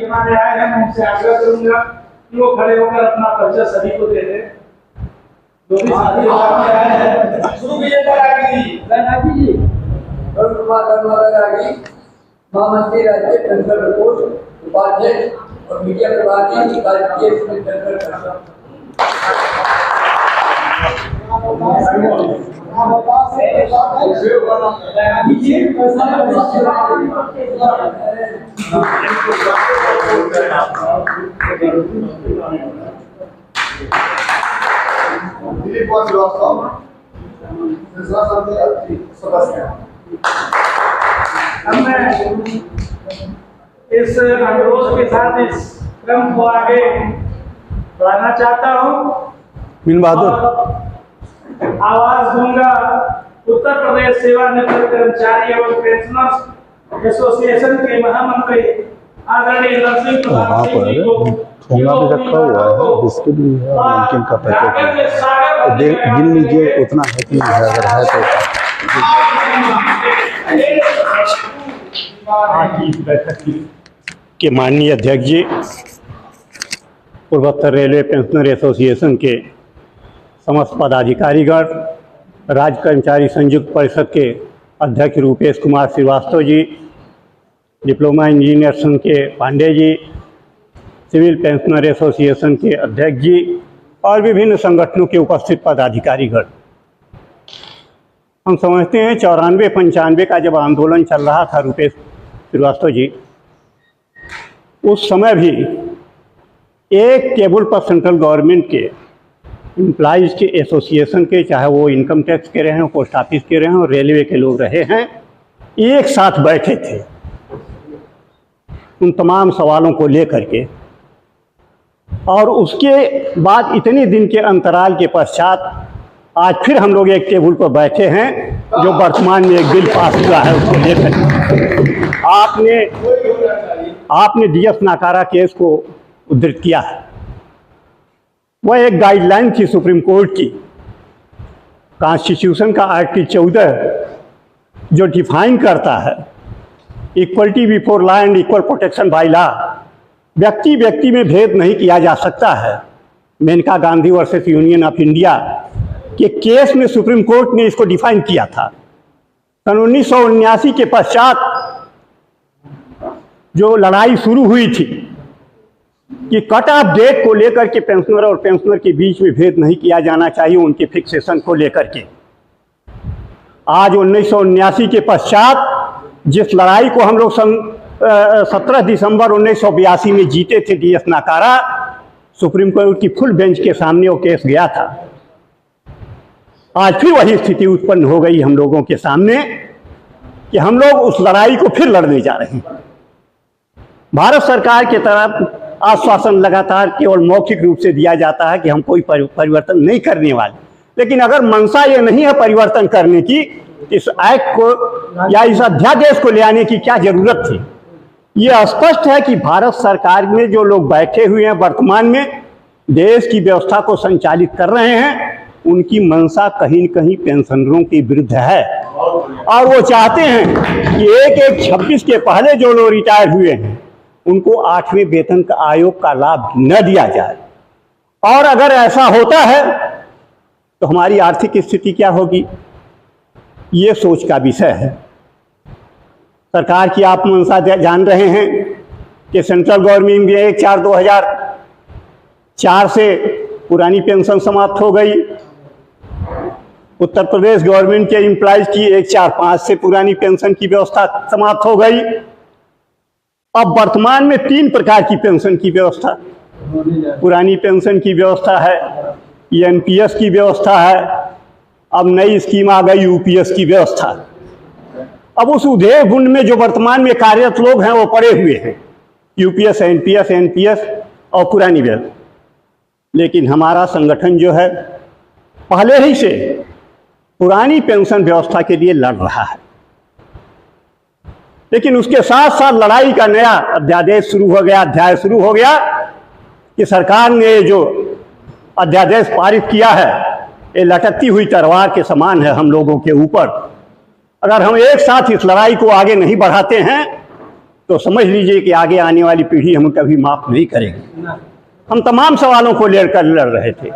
हमारे आए हैं, मैं उनसे आग्रह करूंगा कि वो खड़े होकर अपना परिचय सभी को दे दें। जो भी साथी आए हैं, शुरू कीजिए रागी जी। अरुण कुमार रागी, महामंत्री राज्य पेंशन रिपोर्ट उपाध्यक्ष और मीडिया विभाग की राजकीय इस अनुरोध के साथ इस क्रम को आगे बढ़ाना चाहता हूँ। बिन बहादुर आवाज दूंगा उत्तर प्रदेश सेवानिवृत्त कर्मचारी एवं पेंशनर्स एसोसिएशन के महामंत्री आदरणीय नरसिंह प्रसाद सिंह जी को। ठोंगा भी रखा हुआ है, बिस्किट भी है, नमकीन का पैकेट है। गिन लीजिए उतना है कि नहीं है, अगर है तो। के माननीय अध्यक्ष जी, पूर्वोत्तर रेलवे पेंशनर एसोसिएशन के समस्त पदाधिकारीगण, राज्य कर्मचारी संयुक्त परिषद के अध्यक्ष रूपेश कुमार श्रीवास्तव जी, डिप्लोमा इंजीनियर संघ के Pandey ji, civil pensioner association के अध्यक्ष जी और विभिन्न संगठनों के उपस्थित पदाधिकारीगण, हम समझते हैं 94-95 का जब आंदोलन चल रहा था रूपेश श्रीवास्तव जी, उस समय भी एक टेबल पर सेंट्रल गवर्नमेंट के एम्प्लॉइज़ के एसोसिएशन के, चाहे वो इनकम टैक्स के रहे हों, पोस्ट ऑफिस के रहे हों, रेलवे के लोग रहे हैं, एक साथ बैठे थे उन तमाम सवालों को लेकर के। और उसके बाद इतने दिन के अंतराल के पश्चात आज फिर हम लोग एक टेबल पर बैठे हैं, जो वर्तमान में एक बिल पास हुआ है उसको लेकर। आपने डीएस नाकारा केस को उद्धृत किया है। वह एक गाइडलाइन थी सुप्रीम कोर्ट की, कॉन्स्टिट्यूशन का आर्टिकल 14 जो डिफाइन करता है equality before law and equal protection by law. व्यक्ति व्यक्ति में भेद नहीं किया जा सकता है। Menaka Gandhi versus Union of India के केस में सुप्रीम कोर्ट ने इसको डिफाइन किया था। सन 1979 के पश्चात जो लड़ाई शुरू हुई थी कि कट ऑफ डेट को लेकर के पेंशनर और पेंशनर के बीच में भेद नहीं किया जाना चाहिए, उनके फिक्सेशन को लेकर के। आज 1979 के पश्चात जिस लड़ाई को हम लोग 17 दिसंबर 1982 में जीते थे डीएस नाकारा, सुप्रीम कोर्ट की फुल बेंच के सामने वो केस गया था। आज फिर वही स्थिति उत्पन्न हो गई हम लोगों के सामने कि हम लोग उस लड़ाई को फिर लड़ने जा रहे हैं। भारत सरकार की तरफ आश्वासन लगातार केवल मौखिक रूप से दिया जाता है कि हम कोई परिवर्तन नहीं करने वाले, लेकिन अगर मंशा ये नहीं है परिवर्तन करने की, इस एक्ट को या इस अध्यादेश को ले आने की क्या जरूरत थी। ये स्पष्ट है कि भारत सरकार में जो लोग बैठे हुए हैं वर्तमान में देश की व्यवस्था को संचालित कर रहे हैं, उनकी मंशा कहीं न कहीं पेंशनरों के विरुद्ध है और वो चाहते हैं कि एक 26 के पहले जो लोग रिटायर हुए हैं उनको 8वें वेतन का आयोग का लाभ न दिया जाए। और अगर ऐसा होता है तो हमारी आर्थिक स्थिति क्या होगी, ये सोच का विषय है। सरकार की आप मंशा जान रहे हैं कि सेंट्रल गवर्नमेंट में 1/4/2004 से पुरानी पेंशन समाप्त हो गई। उत्तर प्रदेश गवर्नमेंट के एम्प्लॉइज की 1/4/5 से पुरानी पेंशन की व्यवस्था समाप्त हो गई। अब वर्तमान में 3 प्रकार की पेंशन की व्यवस्था, पुरानी पेंशन की व्यवस्था है, एनपीएस की व्यवस्था है, अब नई स्कीम आ गई यूपीएस की व्यवस्था। अब उस उधेड़ बुंड में जो वर्तमान में कार्यरत लोग हैं वो पड़े हुए हैं, यूपीएस, एनपीएस और पुरानी व्यवस्था। लेकिन हमारा संगठन जो है पहले ही से पुरानी पेंशन व्यवस्था के लिए लड़ रहा है, लेकिन उसके साथ साथ लड़ाई का नया अध्याय शुरू हो गया कि सरकार ने जो अध्यादेश पारित किया है ये लटकती हुई तलवार के समान है हम लोगों के ऊपर। अगर हम एक साथ इस लड़ाई को आगे नहीं बढ़ाते हैं तो समझ लीजिए कि आगे आने वाली पीढ़ी हम कभी माफ नहीं करेगी। हम तमाम सवालों को लेकर लड़ रहे थे।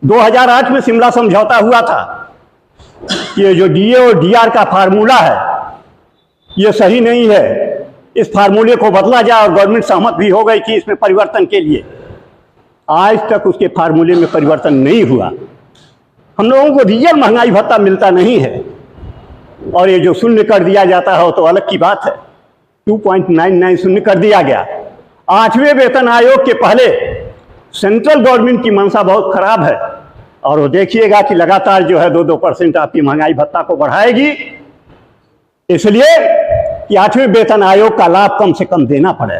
2008 में शिमला समझौता हुआ था। ये जो डीए और डीआर का फार्मूला है ये सही नहीं है, इस फार्मूले को बदला जाए, और गवर्नमेंट सहमत भी हो गई कि इसमें परिवर्तन के लिए। आज तक उसके फार्मूले में परिवर्तन नहीं हुआ। हम लोगों को रियल महंगाई भत्ता मिलता नहीं है, और ये जो शून्य कर दिया जाता है वो तो अलग की बात है। 2.99 शून्य कर दिया गया। 8वें वेतन आयोग के पहले सेंट्रल गवर्नमेंट की मंशा बहुत खराब है, और वो देखिएगा कि लगातार जो है 2-2% आपकी महंगाई भत्ता को बढ़ाएगी, इसलिए कि 8वें वेतन आयोग का लाभ कम से कम देना पड़े।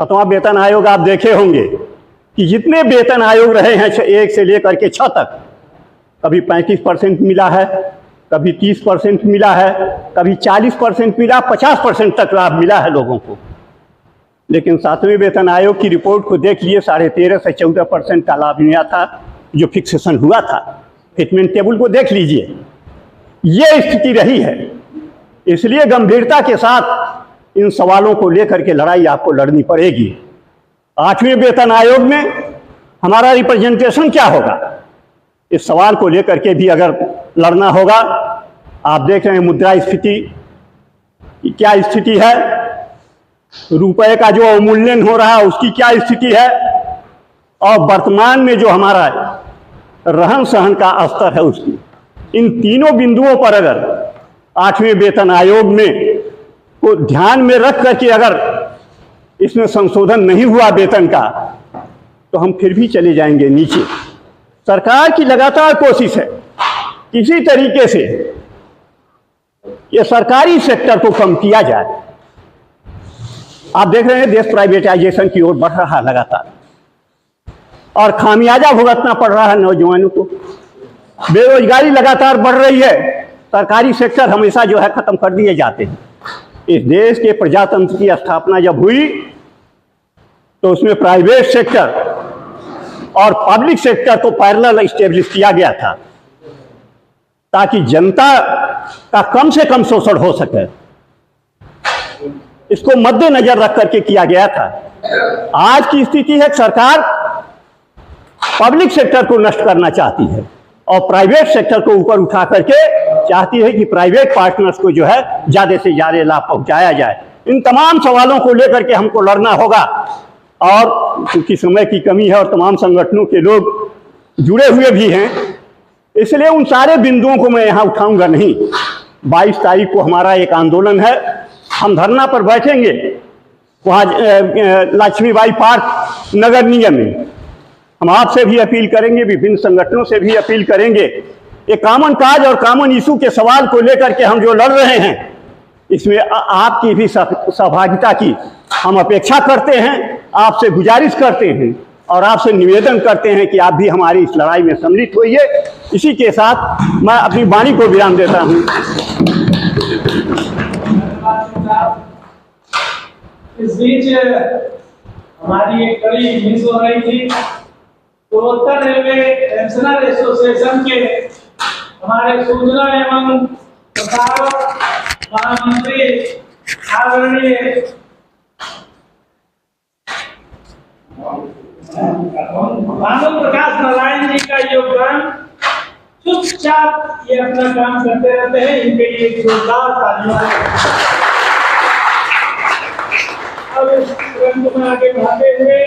7वां वेतन आयोग आप देखे होंगे कि जितने वेतन आयोग रहे हैं 1 से लेकर के 6 तक, कभी 35% मिला है, कभी 30% मिला है, कभी 40% मिला, 50% तक लाभ मिला है लोगों को। लेकिन 7वें वेतन आयोग की रिपोर्ट को देख लिए, 13.5 से 14% का लाभ मिला था जो फिक्सेशन हुआ था। फिटमेंट टेबल को देख लीजिए, ये स्थिति रही है। इसलिए गंभीरता के साथ इन सवालों को लेकर के लड़ाई आपको लड़नी पड़ेगी। 8वें वेतन आयोग में हमारा रिप्रेजेंटेशन क्या होगा, इस सवाल को लेकर के भी अगर लड़ना होगा। आप देख रहे हैं मुद्रास्फीति की क्या स्थिति है, रुपए का जो अवमूल्यन हो रहा है उसकी क्या स्थिति है, और वर्तमान में जो हमारा रहन सहन का स्तर है उसकी। इन तीनों बिंदुओं पर अगर 8वें वेतन आयोग में को ध्यान में रख करके अगर इसमें संशोधन नहीं हुआ वेतन का, तो हम फिर भी चले जाएंगे नीचे। सरकार की लगातार कोशिश है किसी तरीके से ये सरकारी सेक्टर को कम किया जाए। आप देख रहे हैं देश प्राइवेटाइजेशन की ओर बढ़ रहा है लगातार, और खामियाजा भुगतना पड़ रहा है नौजवानों को। बेरोजगारी लगातार बढ़ रही है, सरकारी सेक्टर हमेशा जो है खत्म कर दिए जाते हैं। इस देश के प्रजातंत्र की स्थापना जब हुई तो उसमें प्राइवेट सेक्टर और पब्लिक सेक्टर को पैरेलल एस्टेब्लिश किया गया था, ताकि जनता का कम से कम शोषण हो सके। इसको मद्देनजर रख करके किया गया था। आज की स्थिति है सरकार पब्लिक सेक्टर को नष्ट करना चाहती है और प्राइवेट सेक्टर को ऊपर उठा करके चाहती है कि प्राइवेट पार्टनर्स को जो है ज्यादा से ज्यादा लाभ पहुंचाया जाए। इन तमाम सवालों को लेकर के हमको लड़ना होगा, और क्योंकि समय की कमी है और तमाम संगठनों के लोग जुड़े हुए भी हैं, इसलिए उन सारे बिंदुओं को मैं यहाँ उठाऊंगा नहीं। 22 तारीख को हमारा एक आंदोलन है, हम धरना पर बैठेंगे वहाँ लक्ष्मीबाई पार्क नगर निगम में। हम आपसे भी अपील करेंगे, विभिन्न संगठनों से भी अपील करेंगे। एक कॉमन काज और कॉमन इशू के सवाल को लेकर के हम जो लड़ रहे हैं, इसमें आपकी भी सहभागिता की हम अपेक्षा करते हैं, आपसे गुजारिश करते हैं और आपसे निवेदन करते हैं कि आप भी हमारी इस लड़ाई में सम्मिलित होइए। इसी के साथ मैं अपनी वाणी को विराम देता हूँ। इस बीच हमारी एक कड़ी मिस हो रही थी। पूर्वोत्तर रेलवे पेंशनर एसोसिएशन के हमारे सूचना एवं प्रसारण महामंत्री आदरणीय भानु प्रकाश नारायण जी का योगदान, चुपचाप ये अपना काम करते रहते हैं, इनके लिए जोरदार तालियां। अब इस क्रम को आगे बढ़ाते हुए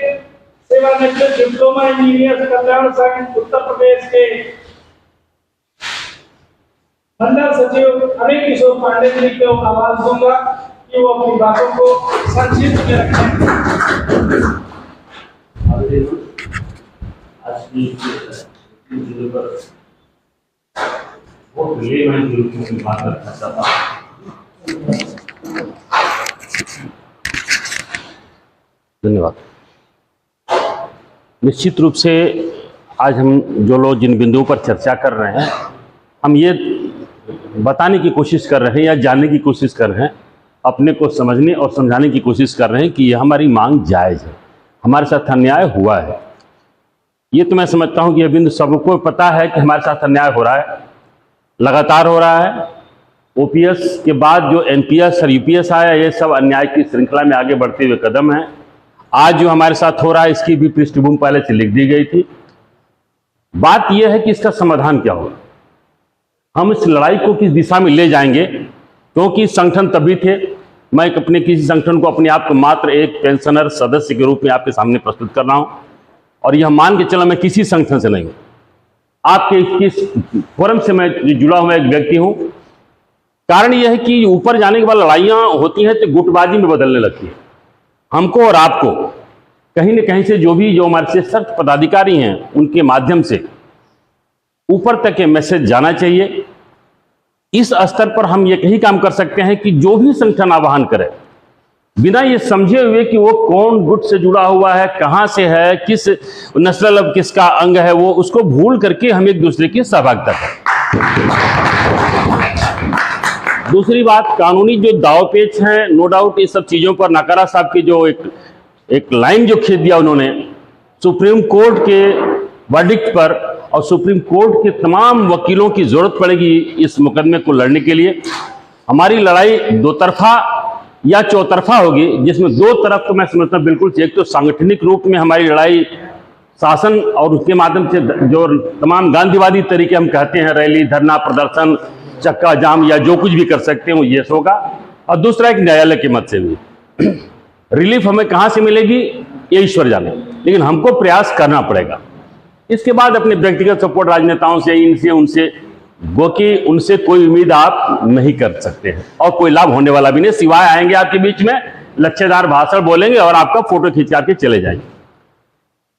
सेवानिवृत्त डिप्लोमा इंजीनियर कल्याण संघ उत्तर प्रदेश के मंडल सचिव अनिल किशोर पांडे जी को आवाज दूंगा कि वो अपनी बातों को संक्षिप्त में रखें। आज की पर बहुत रिलेवेंट रूप में बात करना चाहता हूँ। धन्यवाद। निश्चित रूप से आज हम जो लोग जिन बिंदुओं पर चर्चा कर रहे हैं, हम ये बताने की कोशिश कर रहे हैं या जानने की कोशिश कर रहे हैं, अपने को समझने और समझाने की कोशिश कर रहे हैं कि यह हमारी मांग जायज़ है, हमारे साथ अन्याय हुआ है। ये तो मैं समझता हूँ कि यह बिंदु सबको पता है कि हमारे साथ अन्याय हो रहा है, लगातार हो रहा है। ओपीएस के बाद जो एनपीएस और यूपीएस आया, ये सब अन्याय की श्रृंखला में आगे बढ़ते हुए कदम है। आज जो हमारे साथ हो रहा है इसकी भी पृष्ठभूमि पहले से लिख दी गई थी। बात यह है कि इसका समाधान क्या होगा, हम इस लड़ाई को किस दिशा में ले जाएंगे, क्योंकि संगठन तभी थे, मैं अपने किसी संगठन को अपने आप को मात्र एक पेंशनर सदस्य के रूप में आपके सामने प्रस्तुत कर रहा हूं, और यह मान के चला मैं किसी संगठन से नहीं हूं, आपके किस फोरम से मैं जुड़ा हुआ एक व्यक्ति हूं। कारण यह है कि ऊपर जाने के बाद लड़ाइयां होती हैं तो गुटबाजी में बदलने लगती है। हमको और आपको कहीं न कहीं से जो हमारे से सख्त पदाधिकारी हैं उनके माध्यम से ऊपर तक ये मैसेज जाना चाहिए। इस स्तर पर हम यही काम कर सकते हैं कि जो भी संगठन आह्वान करे, बिना ये समझे हुए कि वो कौन गुट से जुड़ा हुआ है, कहां से है, किस नस्ल किसका अंग है, वो उसको भूल करके हम एक दूसरे की सहभागिता करें। दूसरी बात, कानूनी जो दावपेच हैं, नो डाउट इस सब चीजों पर नकारा साहब की जो एक लाइन जो खींच दिया उन्होंने सुप्रीम कोर्ट के वर्डिक्ट पर, और सुप्रीम कोर्ट के तमाम वकीलों की जरूरत पड़ेगी इस मुकदमे को लड़ने के लिए। हमारी लड़ाई दो तरफा या चौतरफा होगी, जिसमें दो तरफ तो मैं समझता हूं बिल्कुल, एक तो सांगठनिक रूप में हमारी लड़ाई शासन और उसके माध्यम से जो तमाम गांधीवादी तरीके हम कहते हैं, रैली, धरना, प्रदर्शन, चक्का जाम या जो कुछ भी कर सकते हैं वो ये होगा। और दूसरा एक न्यायालय के मत से भी रिलीफ हमें कहां से मिलेगी ये ईश्वर जाने, लेकिन हमको प्रयास करना पड़ेगा। इसके बाद अपने व्यक्तिगत सपोर्ट राजनेताओं से, इनसे उनसे, गोकि उनसे कोई उम्मीद आप नहीं कर सकते हैं और कोई लाभ होने वाला भी नहीं, सिवाय आएंगे आपके बीच में, लच्छेदार भाषण बोलेंगे और आपका फोटो खिंचा के चले जाएंगे।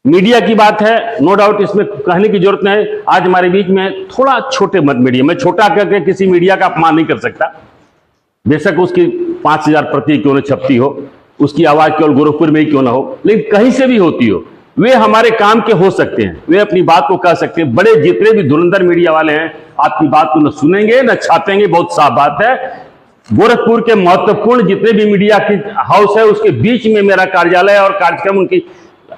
मीडिया की बात है, नो डाउट इसमें कहने की जरूरत नहीं। आज हमारे बीच में थोड़ा छोटे मत मीडिया, मैं छोटा करके किसी मीडिया का अपमान नहीं कर सकता, बेशक उसकी 5000 प्रति क्यों न छपती हो, उसकी आवाज केवल गोरखपुर में ही क्यों ना हो, लेकिन कहीं से भी होती हो, वे हमारे काम के हो सकते हैं, वे अपनी बात को कह सकते हैं। बड़े जितने भी धुरंधर मीडिया वाले हैं आपकी बात को न सुनेंगे न छापेंगे, बहुत साफ बात है। गोरखपुर के महत्वपूर्ण जितने भी मीडिया की हाउस है उसके बीच में मेरा कार्यालय और कार्यक्रम, उनकी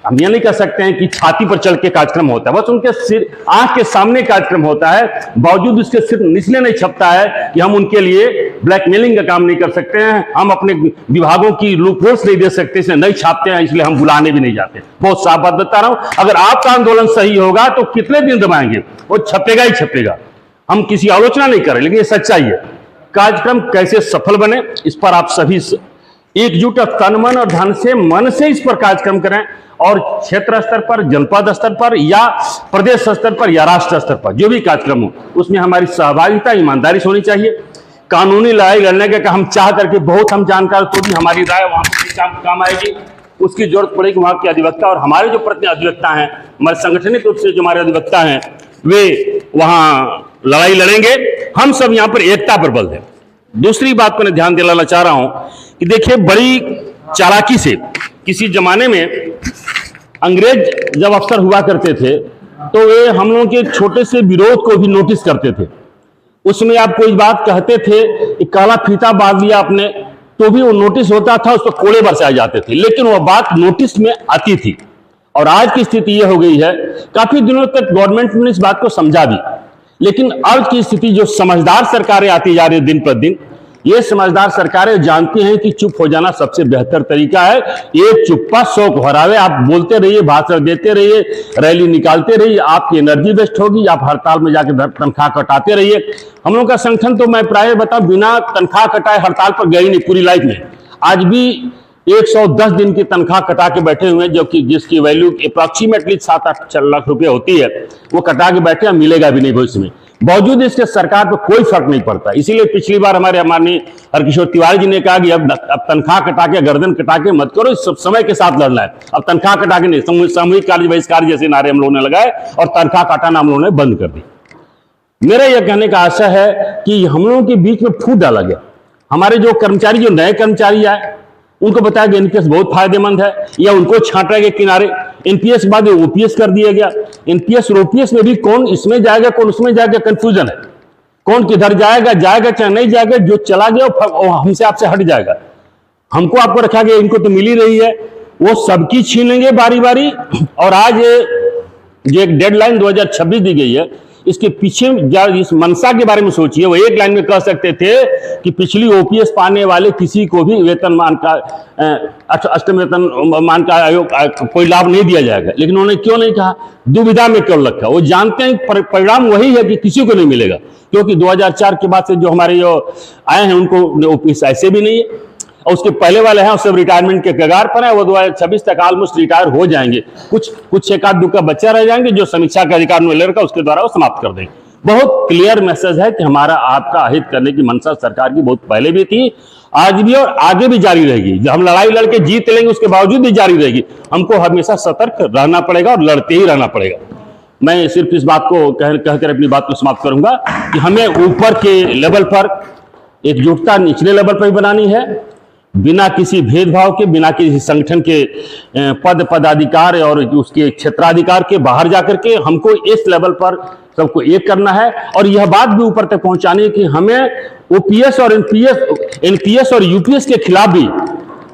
हम ये नहीं कह सकते हैं कि छाती पर चढ़ के कार्यक्रम होता है, बस उनके सिर आंख के सामने कार्यक्रम होता है, बावजूद उसके सिर निचले नहीं छपता है कि हम उनके लिए ब्लैकमेलिंग का काम नहीं कर सकते हैं, हम अपने विभागों की लूप होल्स नहीं दे सकते, इसे नहीं छापते हैं, इसलिए हम बुलाने भी नहीं जाते। बहुत साफ बात बता रहा हूं, अगर आपका आंदोलन सही होगा तो कितने दिन दबाएंगे, वो छपेगा ही छपेगा। हम किसी आलोचना नहीं करें, लेकिन ये सच्चाई है। कार्यक्रम कैसे सफल बने इस पर आप सभी एकजुट तन मन और धन से, मन से इस पर कार्यक्रम करें, और क्षेत्र स्तर पर, जनपद स्तर पर या प्रदेश स्तर पर या राष्ट्र स्तर पर जो भी कार्यक्रम हो उसमें हमारी सहभागिता, ईमानदारी से होनी चाहिए। कानूनी लड़ाई लड़ने के हम चाह करके बहुत हम जानकार, तो भी हमारी राय वहां पर काम आएगी, उसकी जरूरत पड़ेगी वहां के अधिवक्ता, और हमारे जो प्रति अधिवक्ता हैं, हमारे संगठनिक रूप से जो हमारे अधिवक्ता हैं, वे वहां लड़ाई लड़ेंगे। हम सब यहाँ पर एकता पर बल दें। दूसरी बात पर मैं ध्यान दिलाना चाह रहा हूं कि देखिए, बड़ी चालाकी से किसी जमाने में अंग्रेज जब अफसर हुआ करते थे तो वे हम लोगों के छोटे से विरोध को भी नोटिस करते थे। उसमें आप कोई बात कहते थे, काला फीता बांध दिया आपने, तो भी वो नोटिस होता था, उस पर कोड़े बरसाए जाते थे, लेकिन वह बात नोटिस में आती थी। और आज की स्थिति यह हो गई है, काफी दिनों तक गवर्नमेंट ने इस बात को समझा भी, लेकिन आज की स्थिति जो समझदार सरकारें आती जा रही है दिन पर दिन, ये समझदार सरकारें जानती हैं कि चुप हो जाना सबसे बेहतर तरीका है। ये चुप्पा 100 को हरावे। आप बोलते रहिए, भाषण देते रहिए, रैली निकालते रहिए, आपकी एनर्जी वेस्ट होगी, आप हड़ताल में जाकर तनख्वाह कटाते रहिए। हम लोग का संगठन तो मैं प्राय बताऊं, बिना तनख्वाह कटाए हड़ताल पर गई नहीं पूरी लाइफ में। आज भी 110 दिन की तनख्वाह कटा के बैठे हुए हैं, जो कि जिसकी वैल्यू अप्रॉक्सीमेटली 7-8 लाख रुपए होती है, वो कटा के बैठे, मिलेगा भी नहीं भविष्य में। बावजूद इसके सरकार पर कोई फर्क नहीं पड़ता। इसीलिए पिछली बार हमारे माननीय हरकिशोर तिवारी जी ने कहा कि अब तनख्वाह कटा के, गर्दन कटा के मत करो, इस सब समय के साथ लड़ना है। अब तनख्वाह कटा के नहीं, सामूहिक कार्य बहिष्कार जैसे नारे हम लोगों ने लगाए और तनख्वाह कटाना हम लोगों ने बंद कर दी। मेरा यह कहने का आशा है कि हम लोगों के बीच में फूट डाला गया। हमारे जो कर्मचारी, जो नए कर्मचारी आए, उनको बताया गया एनपीएस बहुत फायदेमंद है, या उनको छांटा गया किनारे। एनपीएस बाद ओपीएस कर दिया गया। एनपीएस और ओपीएस में भी कौन इसमें जाएगा, कौन उसमें जाएगा, कंफ्यूजन है। कौन किधर जाएगा चाहे नहीं जाएगा, जो चला गया वो हमसे आपसे हट जाएगा। हमको आपको रखा गया, इनको तो मिल ही रही है, वो सबकी छीन लेंगे बारी बारी। और आज जो एक डेडलाइन 2026 दी गई है, इसके पीछे इस मंशा के बारे में सोचिए। वो एक लाइन में कह सकते थे कि पिछली ओपीएस पाने वाले किसी को भी वेतनमान का अष्टम वेतनमान का आयोग कोई लाभ नहीं दिया जाएगा, लेकिन उन्होंने क्यों नहीं कहा? दुविधा में क्यों रखा? वो जानते हैं परिणाम वही है कि किसी को नहीं मिलेगा, क्योंकि 2004 के बाद से जो हमारे जो आए हैं उनको ओपीएस ऐसे भी नहीं है, और उसके पहले वाले हैं वो सब रिटायरमेंट के कगार पर है। वो 2026 तक ऑलमोस्ट रिटायर हो जाएंगे। कुछ एक आध दुका बच्चा रह जाएंगे जो समीक्षा का अधिकार उन्हें लेकर उसके द्वारा वो समाप्त कर देंगे। बहुत क्लियर मैसेज है कि हमारा आपका अहित करने की मंशा सरकार की बहुत पहले भी थी, आज भी और आगे भी जारी रहेगी। जब हम लड़ाई लड़के जीत लेंगे उसके बावजूद भी जारी रहेगी। हमको हमेशा सतर्क रहना पड़ेगा और लड़ते ही रहना पड़ेगा। मैं सिर्फ इस बात को कहकर अपनी बात को समाप्त करूंगा कि हमें ऊपर के लेवल पर एकजुटता निचले लेवल पर भी बनानी है, बिना किसी भेदभाव के, बिना किसी संगठन के पदाधिकार और उसके क्षेत्राधिकार के बाहर जाकर के हमको इस लेवल पर सबको एक करना है। और यह बात भी ऊपर तक पहुंचानी है कि हमें ओपीएस और एनपीएस और यूपीएस के खिलाफ भी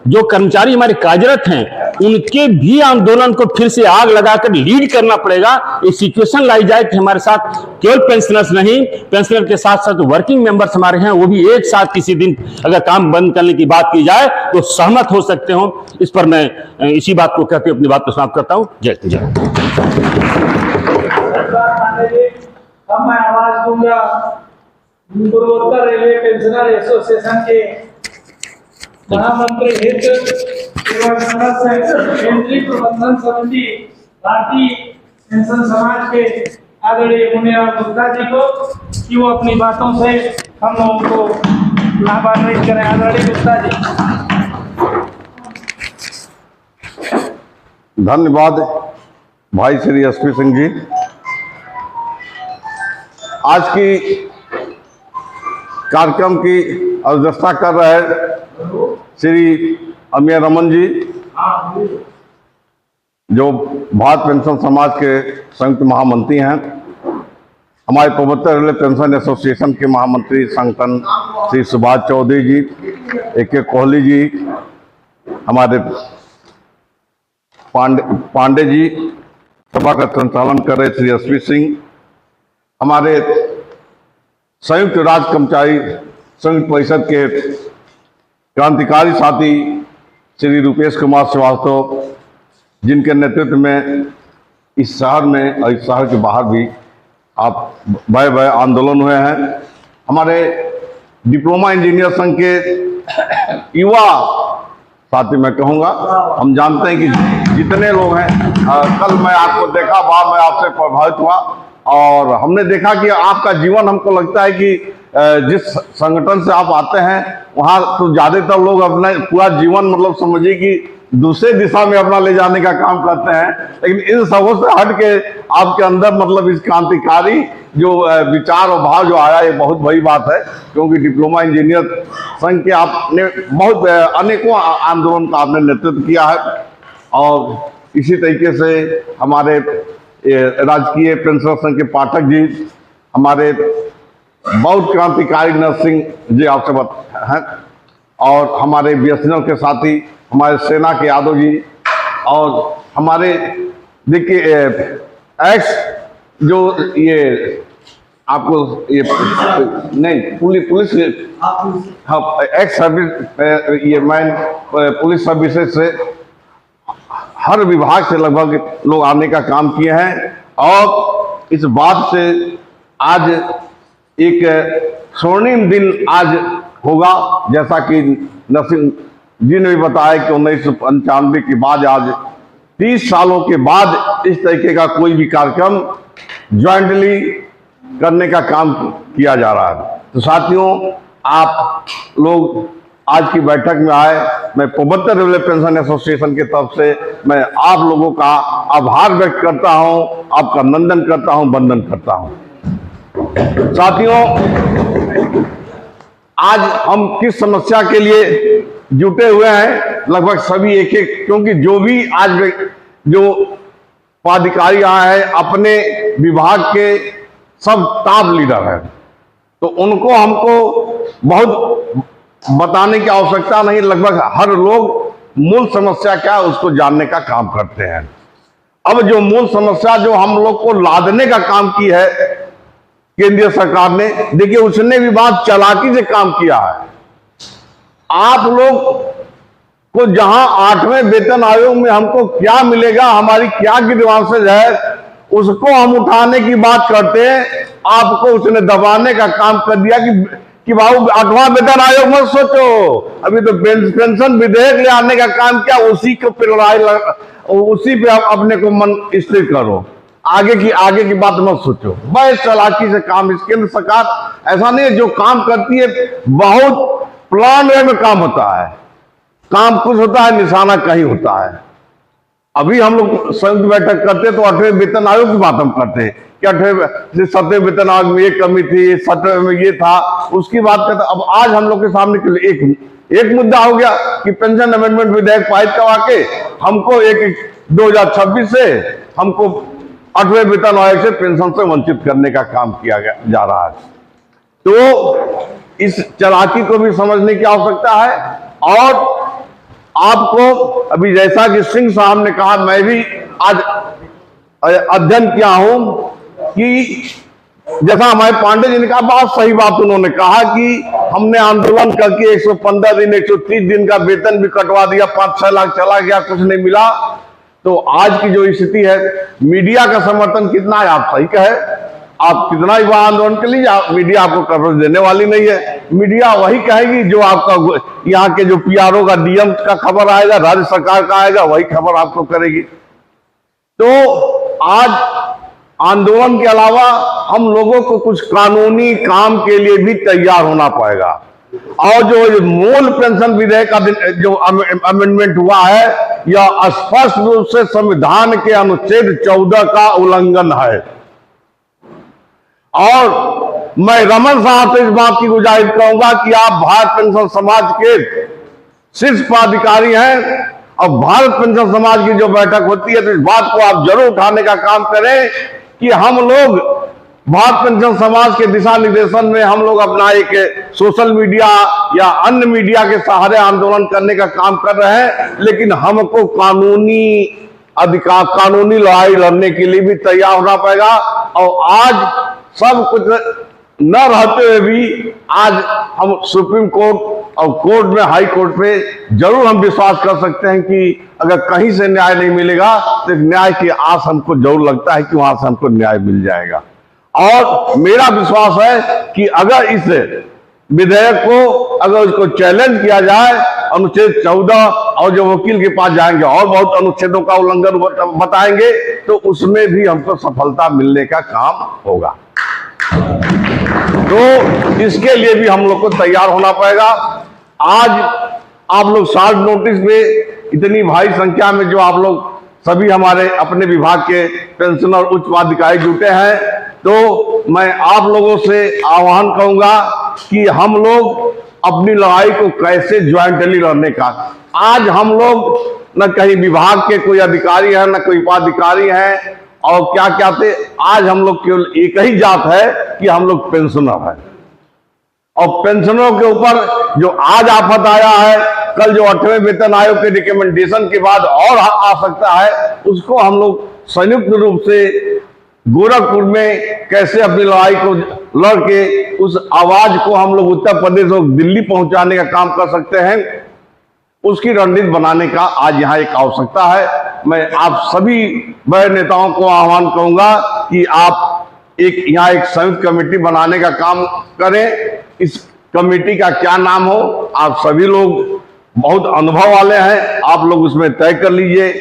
जो कर्मचारी हमारे कार्यरत हैं उनके भी आंदोलन को फिर से आग लगाकर लीड करना पड़ेगा। एक सिचुएशन लाई जाए कि हमारे साथ केवल पेंशनर्स नहीं, पेंशनर के साथ साथ वर्किंग मेंबर्स हमारे हैं, वो भी एक साथ किसी दिन अगर काम बंद करने की बात की जाए तो सहमत हो सकते हो। इस पर मैं इसी बात को कहते अपनी बात को समाप्त करता हूं। जय जय। अब मैं आवाज दूंगा पूर्वोत्तर रेलवे पेंशनर एसोसिएशन के महामंत्री हित केंद्रीय प्रबंधन समिति भारतीय पेंशन समाज के आदरणीय मुनियाल गुप्ता जी को कि वो अपनी बातों से हम लोगों को लाभान्वित करें। आदरणीय गुप्ता जी। धन्यवाद भाई श्री एसपी सिंह जी। आज की कार्यक्रम की अध्यक्षता कर रहे श्री अमीय रमन जी, जो भारत पेंशन समाज के संयुक्त महामंत्री हैं, हमारे पूर्वोत्तर रेलवे पेंशन एसोसिएशन के महामंत्री संगठन श्री सुभाष चौधरी जी, AK कोहली जी, हमारे पांडे जी, सभा का संचालन कर रहे श्री एसपी सिंह, हमारे संयुक्त राज्य कर्मचारी संयुक्त परिषद के क्रांतिकारी साथी श्री रूपेश कुमार श्रीवास्तव, जिनके नेतृत्व में इस शहर में और इस शहर के बाहर भी आप बड़े आंदोलन हुए हैं। हमारे डिप्लोमा इंजीनियर संघ के युवा साथी मैं कहूँगा, हम जानते हैं कि जितने लोग हैं, कल मैं आपको देखा, वहाँ मैं आपसे प्रभावित हुआ और हमने देखा कि आपका जीवन, हमको लगता है कि जिस संगठन से आप आते हैं वहाँ तो ज़्यादातर लोग अपना पूरा जीवन मतलब समझिए कि दूसरे दिशा में अपना ले जाने का काम करते हैं, लेकिन इन सबों से हट के आपके अंदर मतलब इस क्रांतिकारी जो विचार और भाव जो आया, ये बहुत बड़ी बात है। क्योंकि डिप्लोमा इंजीनियर संघ के आपने बहुत अनेकों आंदोलन का आपने नेतृत्व किया है और इसी तरीके से हमारे राजकीय पेंशन संघ के पाठक जी, हमारे बहुत क्रांतिकारी नरसिंह जी आपसे हैं, और हमारे बीएसएनएल के साथी हमारे सेना के यादव जी, और हमारे देखिए एक्स जो ये आपको ये नहीं पुलिस हाँ एक्स सर्विस ये मैन पुलिस सर्विसेज से हर विभाग से लगभग लोग आने का काम किए हैं। और इस बात से आज एक स्वर्णिम दिन आज होगा, जैसा कि नरसिंह जी ने भी बताया कि 1995 के बाद आज 30 सालों के बाद इस तरीके का कोई भी कार्यक्रम ज्वाइंटली करने का काम किया जा रहा है। तो साथियों, आप लोग आज की बैठक में आए, मैं पूर्वोत्तर रेलवे पेंशन एसोसिएशन की तरफ से मैं आप लोगों का आभार व्यक्त करता हूं, आपका नंदन करता हूं, वंदन करता हूं। साथियों, आज हम किस समस्या के लिए जुटे हुए हैं, लगभग सभी एक एक, क्योंकि जो भी आज जो पदाधिकारी आए हैं अपने विभाग के सब टॉप लीडर हैं, तो उनको हमको बहुत बताने की आवश्यकता नहीं, लगभग हर लोग मूल समस्या क्या है उसको जानने का काम करते हैं। अब जो मूल समस्या जो हम लोग को लादने का काम की है केंद्रीय सरकार ने। देखिए उसने भी बहुत चालाकी से काम किया है। आप लोग को जहां 8वें वेतन आयोग में हमको क्या मिलेगा, हमारी क्या ग्रीवांसेज है, उसको हम उठाने की बात करते हैं। आपको उसने दबाने का काम कर दिया कि बाबू 8वां वेतन आयोग मत सोचो, अभी तो पेंशन विधेयक ले आने का काम किया, उसी को पे लड़ाई, उसी पे आप अपने को मन स्थिर करो, आगे की बात मत सोचो। बड़े चालाकी से काम इस केंद्र सरकार ऐसा नहीं है, जो काम करती है बहुत प्लान वे में काम होता है, काम कुछ होता है, निशाना कहीं होता है। अभी हम लोग संयुक्त बैठक करते तो 8वें वेतन आयोग की बात हम करते हैं कि 7वें वेतन आयोग में ये कमी थी, 7वें में ये था, उसकी बात करते। अब आज हम लोग के सामने के लिए एक मुद्दा हो गया कि पेंशन अमेंडमेंट विधेयक पारित करवा के हमको 2026 से हमको 8वें वेतन आयोग से पेंशन से वंचित करने का काम किया जा रहा है। तो इस चालाकी को भी समझने की आवश्यकता है। और आपको अभी जैसा कि सिंह साहब ने कहा, मैं भी आज अध्ययन किया हूं कि जैसा हमारे पांडे जी ने कहा, बहुत सही बात उन्होंने कहा कि हमने आंदोलन करके 115 दिन 130 दिन का वेतन भी कटवा दिया, 5-6 लाख चला गया, कुछ नहीं मिला। तो आज की जो स्थिति है, मीडिया का समर्थन कितना है, आप सही कहे, आप कितना ही वहां आंदोलन के लिए, मीडिया आपको कवरेज देने वाली नहीं है। मीडिया वही कहेगी जो आपका यहाँ के जो पीआरओ का, डीएम का खबर आएगा, राज्य सरकार का आएगा, वही खबर आपको करेगी। तो आज आंदोलन के अलावा हम लोगों को कुछ कानूनी काम के लिए भी तैयार होना पड़ेगा। और जो मूल पेंशन विधेयक का जो अमेंडमेंट हुआ है, यह स्पष्ट रूप से संविधान के अनुच्छेद 14 का उल्लंघन है। और मैं रमन साहब से इस बात की गुजारिश करूंगा कि आप भारत पेंशन समाज के शीर्ष पदाधिकारी हैं और भारत पेंशन समाज की जो बैठक होती है, तो इस बात को आप जरूर उठाने का काम करें कि हम लोग भारत पेंशन समाज के दिशा निर्देशन में हम लोग अपना एक सोशल मीडिया या अन्य मीडिया के सहारे आंदोलन करने का काम कर रहे हैं, लेकिन हमको कानूनी अधिकार, कानूनी लड़ाई लड़ने के लिए भी तैयार होना पड़ेगा। और आज सब कुछ न रहते हुए भी आज हम सुप्रीम कोर्ट और कोर्ट में, हाई कोर्ट पे जरूर हम विश्वास कर सकते हैं कि अगर कहीं से न्याय नहीं मिलेगा तो न्याय की आस हमको जरूर लगता है कि वहां से हमको न्याय मिल जाएगा। और मेरा विश्वास है कि अगर इस विधेयक को अगर उसको चैलेंज किया जाए, अनुच्छेद 14 और जो वकील के पास जाएंगे और बहुत अनुच्छेदों का उल्लंघन बताएंगे, तो उसमें भी हमको सफलता मिलने का काम होगा। तो इसके लिए भी हम लोग को तैयार होना पड़ेगा। आज आप लोग शॉर्ट नोटिस पे इतनी भारी संख्या में जो आप लोग सभी हमारे अपने विभाग के पेंशनर उच्च पदाधिकारी जुटे हैं, तो मैं आप लोगों से आह्वान करूंगा कि हम लोग अपनी लड़ाई को कैसे ज्वाइंटली लड़ने का। आज हम लोग न कहीं विभाग के कोई अधिकारी हैं, न कोई उपाधिकारी हैं, और क्या क्या थे, आज हम लोग केवल एक ही जात है कि हम लोग पेंशनर हैं। और पेंशनरों के ऊपर जो आज आफत आया है, कल जो 8वें वेतन आयोग के रिकमेंडेशन के बाद और आ सकता है, उसको हम लोग संयुक्त रूप से गोरखपुर में कैसे अपनी लड़ाई को लड़ के उस आवाज को हम लोग उत्तर प्रदेश और दिल्ली पहुंचाने का काम कर सकते हैं, उसकी रणनीति बनाने का आज यहाँ एक आवश्यकता है। मैं आप सभी बड़े नेताओं को आह्वान करूंगा कि आप यहाँ एक संयुक्त कमेटी बनाने का काम करें। इस कमेटी का क्या नाम हो, आप सभी लोग बहुत अनुभव वाले हैं, आप लोग उसमें तय कर लीजिए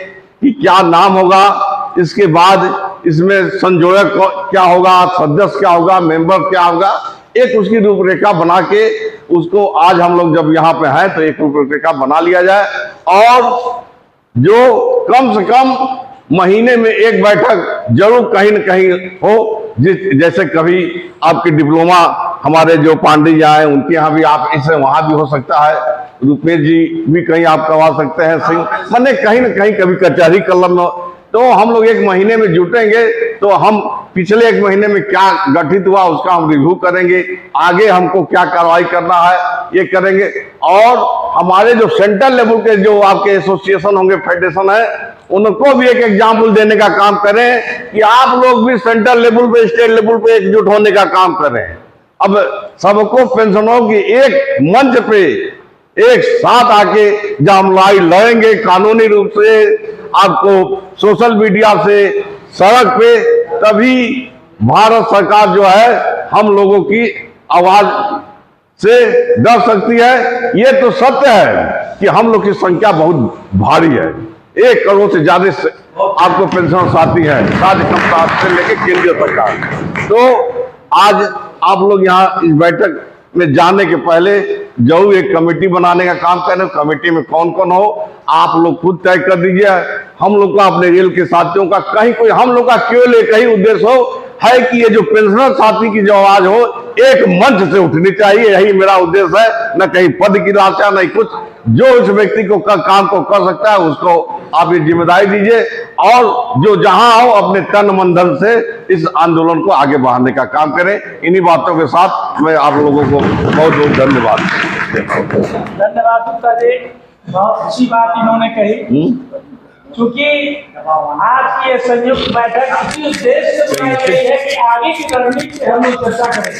कि क्या नाम होगा। इसके बाद इसमें संयोजक क्या होगा, सदस्य क्या होगा, मेंबर क्या होगा, एक उसकी रूपरेखा बना के उसको आज हम लोग जब यहाँ पे हैं तो एक रूपरेखा बना लिया जाए। और जो कम से कम महीने में एक बैठक जरूर कहीं न कहीं हो, जैसे कभी आपके डिप्लोमा हमारे जो पांडे जी आए उनके यहाँ भी आप इसे वहां भी हो सकता है, रुपेश जी भी कहीं आप करवा सकते हैं, सिंह मैंने कहीं न कहीं कभी कचहरी कलम, तो हम लोग एक महीने में जुटेंगे तो हम पिछले एक महीने में क्या गठित हुआ उसका हम रिव्यू करेंगे, आगे हमको क्या कार्रवाई करना है ये करेंगे। और हमारे जो सेंट्रल लेवल के जो आपके एसोसिएशन होंगे, फेडरेशन है, उनको भी एक एग्जाम्पल देने का काम करें कि आप लोग भी सेंट्रल लेवल पे, स्टेट लेवल पे एकजुट होने का काम करें। अब सबको पेंशनों की एक मंच पे एक साथ आके जब हम लड़ाई लड़ेंगे कानूनी रूप से, आपको सोशल मीडिया से, सड़क पे, तभी भारत सरकार जो है हम लोगों की आवाज से डर सकती है। ये तो सत्य है कि हम लोग की संख्या बहुत भारी है, 1 करोड़ से ज्यादा आपको पेंशन साथी है, राज्य कर्मचारी से लेकर केंद्रीय सरकार। तो आज आप लोग यहाँ इस बैठक में जाने के पहले जरूर एक कमेटी बनाने का काम करें। कमेटी में कौन कौन हो आप लोग खुद तय कर दीजिए। हम लोग का अपने रेल के साथियों का कहीं कोई हम लोग का केवल एक ही उद्देश्य हो है कि ये जो पेंशनर साथी की जो आवाज हो एक मंच से उठनी चाहिए, यही मेरा उद्देश्य है। न कहीं पद की लालसा, नहीं कुछ। जो उस व्यक्ति को काम को कर सकता है उसको आप ये जिम्मेदारी दीजिए, और जो जहां हो अपने तन मन धन से इस आंदोलन को आगे बढ़ाने का काम करें। इन्हीं बातों के साथ मैं आप लोगों को बहुत बहुत धन्यवाद। धन्यवाद गुप्ता जी, बहुत अच्छी बात इन्होंने कही। क्योंकि आज की ये संयुक्त बैठक इसी उद्देश्य से बनाई गई है कि आगे की रणनीति पे हम लोग चर्चा करें।